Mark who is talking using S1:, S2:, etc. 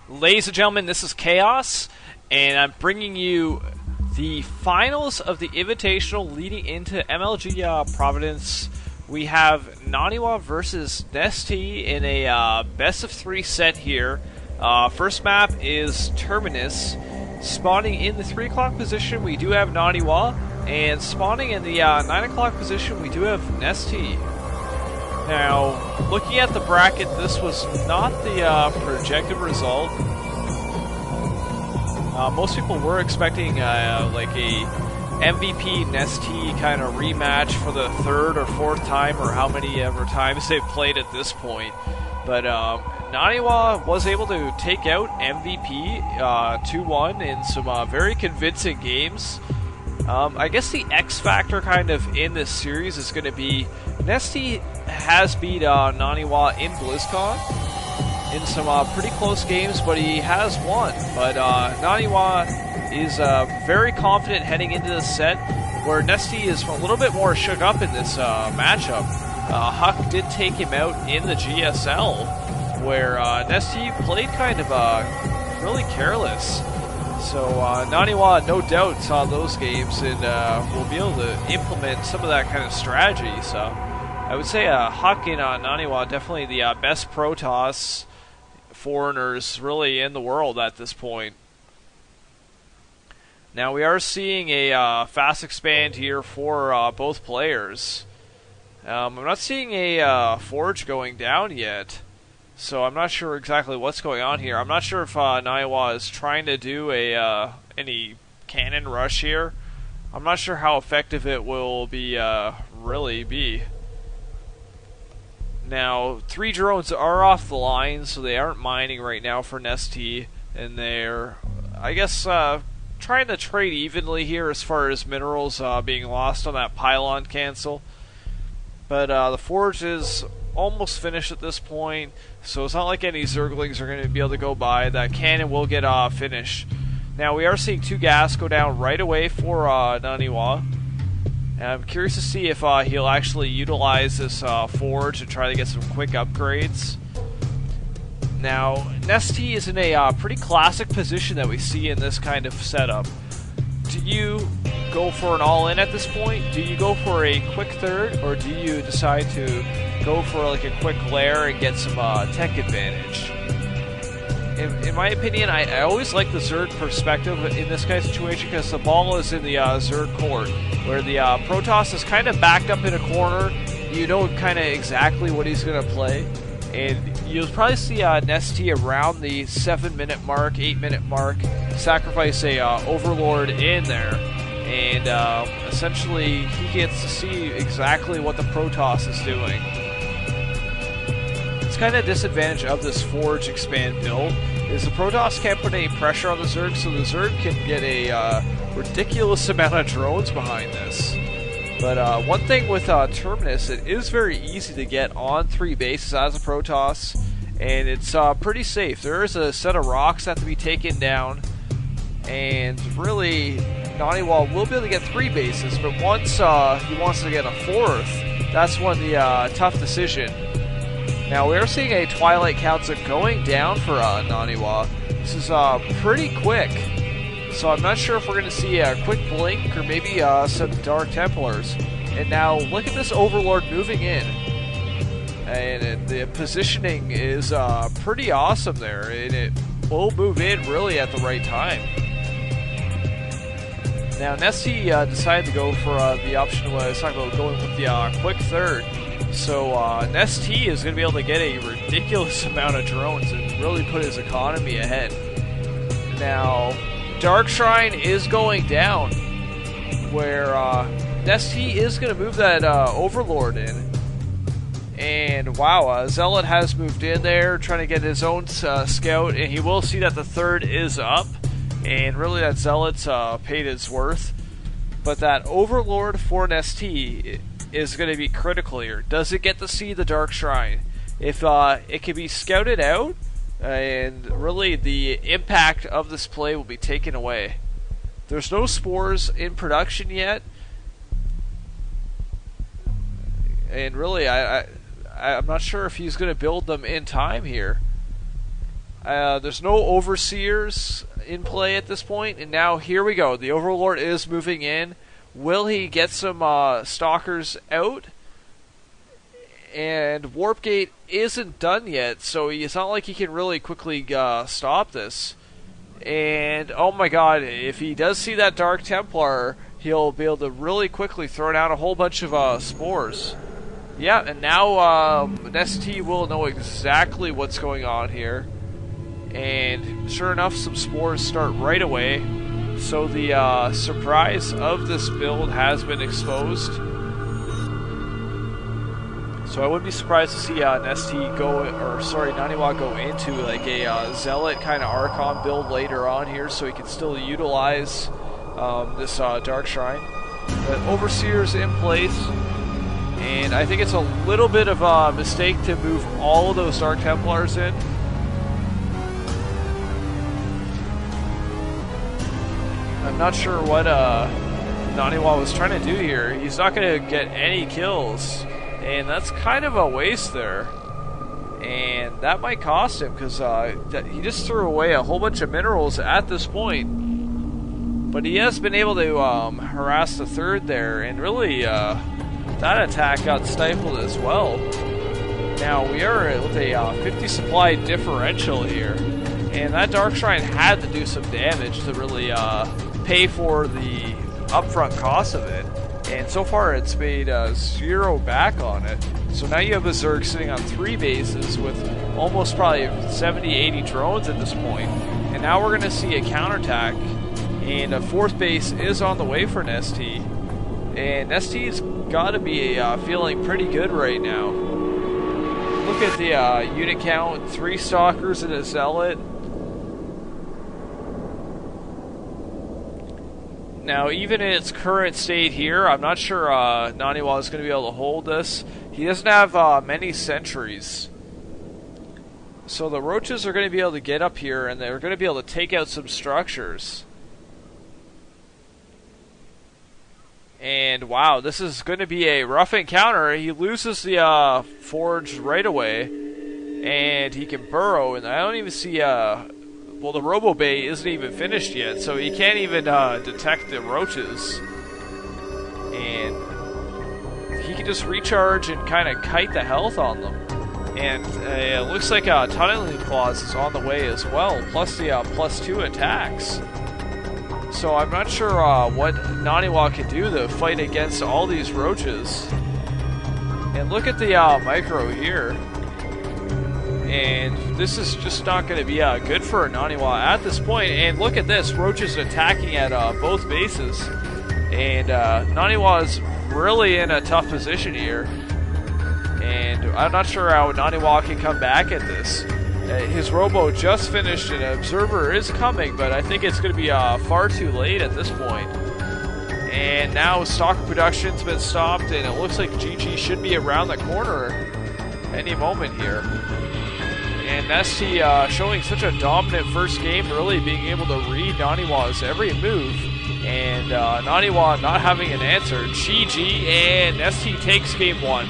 S1: Ladies and gentlemen, this is Chaos, and I'm bringing you the finals of the Invitational leading into MLG Providence. We have Naniwa versus Nestea in a best of 3 set here. First map is Terminus. Spawning in the 3 o'clock position, we do have Naniwa, and spawning in the 9 o'clock position, we do have Nestea. Now, looking at the bracket, this was not the projected result. Most people were expecting like a MVP Nestea kind of rematch for the 3rd or 4th time, or how many ever times they've played at this point. But Naniwa was able to take out MVP 2-1 in some very convincing games. I guess the X factor kind of in this series is going to be Nestea has beat Naniwa in BlizzCon in some pretty close games, but he has won. But Naniwa is very confident heading into this set, where Nestea is a little bit more shook up in this matchup. Huck did take him out in the GSL, where Nestea played kind of really careless. So Naniwa, no doubt, saw those games and will be able to implement some of that kind of strategy. So I would say Huck and Naniwa definitely the best Protoss foreigners really in the world at this point. Now we are seeing a fast expand here for both players. I'm not seeing a Forge going down yet, so I'm not sure exactly what's going on here. I'm not sure if Naniwa is trying to do any cannon rush here. I'm not sure how effective it will be really be. Now, 3 drones are off the line, so they aren't mining right now for Nestea, and they're, I guess, trying to trade evenly here as far as minerals being lost on that pylon cancel. But the Forge is almost finished at this point, so it's not like any Zerglings are going to be able to go by. That cannon will get finished. Now, we are seeing 2 gas go down right away for Naniwa. And I'm curious to see if he'll actually utilize this Forge and try to get some quick upgrades. Now, Nestea is in a pretty classic position that we see in this kind of setup. Do you go for an all-in at this point? Do you go for a quick third, or do you decide to go for like a quick lair and get some tech advantage? In my opinion, I always like the Zerg perspective in this kind of situation, because the ball is in the Zerg court, where the Protoss is kind of backed up in a corner. You know kind of exactly what he's going to play, and you'll probably see Nestea around the 7-minute mark, 8-minute mark, sacrifice a Overlord in there, and essentially he gets to see exactly what the Protoss is doing. Kind of disadvantage of this Forge expand build is the Protoss can't put any pressure on the Zerg, so the Zerg can get a ridiculous amount of drones behind this. But one thing with Terminus, it is very easy to get on 3 bases as a Protoss, and it's pretty safe. There is a set of rocks that have to be taken down, and really Naniwa will be able to get 3 bases, but once he wants to get a 4th, that's when the tough decision. Now, we are seeing a Twilight Council going down for Naniwa. This is pretty quick, so I'm not sure if we're going to see a quick blink or maybe some Dark Templars. And now, look at this Overlord moving in. And the positioning is pretty awesome there, and it will move in really at the right time. Now, Nestea decided to go for the option I was talking about, going with the quick third. So Nestea is going to be able to get a ridiculous amount of drones and really put his economy ahead. Now, Dark Shrine is going down, where Nestea is going to move that Overlord in. And wow, Zealot has moved in there, trying to get his own scout, and he will see that the 3rd is up, and really that Zealot's paid its worth. But that Overlord for Nestea is going to be critical here. Does it get to see the Dark Shrine? If it can be scouted out, and really the impact of this play will be taken away. There's no spores in production yet, and really I'm not sure if he's going to build them in time here. There's no overseers in play at this point, and now here we go. The Overlord is moving in. Will he get some stalkers out? And Warp Gate isn't done yet, so it's not like he can really quickly stop this. And oh my god, if he does see that Dark Templar, he'll be able to really quickly throw down a whole bunch of spores. Yeah, and now Nestea will know exactly what's going on here. And sure enough, some spores start right away. So the surprise of this build has been exposed. So I wouldn't be surprised to see Naniwa go into like a Zealot kind of Archon build later on here, so he can still utilize this Dark Shrine. But Overseer's in place, and I think it's a little bit of a mistake to move all of those Dark Templars in. I'm not sure what Naniwa was trying to do here. He's not going to get any kills, and that's kind of a waste there. And that might cost him, because he just threw away a whole bunch of minerals at this point. But he has been able to harass the third there, and really that attack got stifled as well. Now we are with a 50 supply differential here, and that Dark Shrine had to do some damage to really pay for the upfront cost of it, and so far it's made 0 back on it. So now you have a Zerg sitting on 3 bases with almost probably 70-80 drones at this point, and now we're going to see a counterattack, and a 4th base is on the way for Nestea, and Nestea's got to be feeling pretty good right now. Look at the unit count, 3 Stalkers and a Zealot. Now, even in its current state here, I'm not sure Naniwa is going to be able to hold this. He doesn't have many sentries. So the roaches are going to be able to get up here, and they're going to be able to take out some structures. And wow, this is going to be a rough encounter. He loses the forge right away, and he can burrow, and I don't even see... well, the Robo Bay isn't even finished yet, so he can't even detect the roaches. And he can just recharge and kind of kite the health on them. And it looks like Tunneling Claws is on the way as well, plus the +2 attacks. So I'm not sure what Naniwa can do to fight against all these roaches. And look at the micro here. And this is just not going to be good for Naniwa at this point. And look at this, roaches attacking at both bases. And Naniwa is really in a tough position here. And I'm not sure how Naniwa can come back at this. His Robo just finished, and an Observer is coming, but I think it's going to be far too late at this point. And now Stalker Production's been stopped, and it looks like GG should be around the corner any moment here. And Nestea showing such a dominant first game, really being able to read Naniwa's every move, and Naniwa not having an answer. GG, and Nestea takes game 1.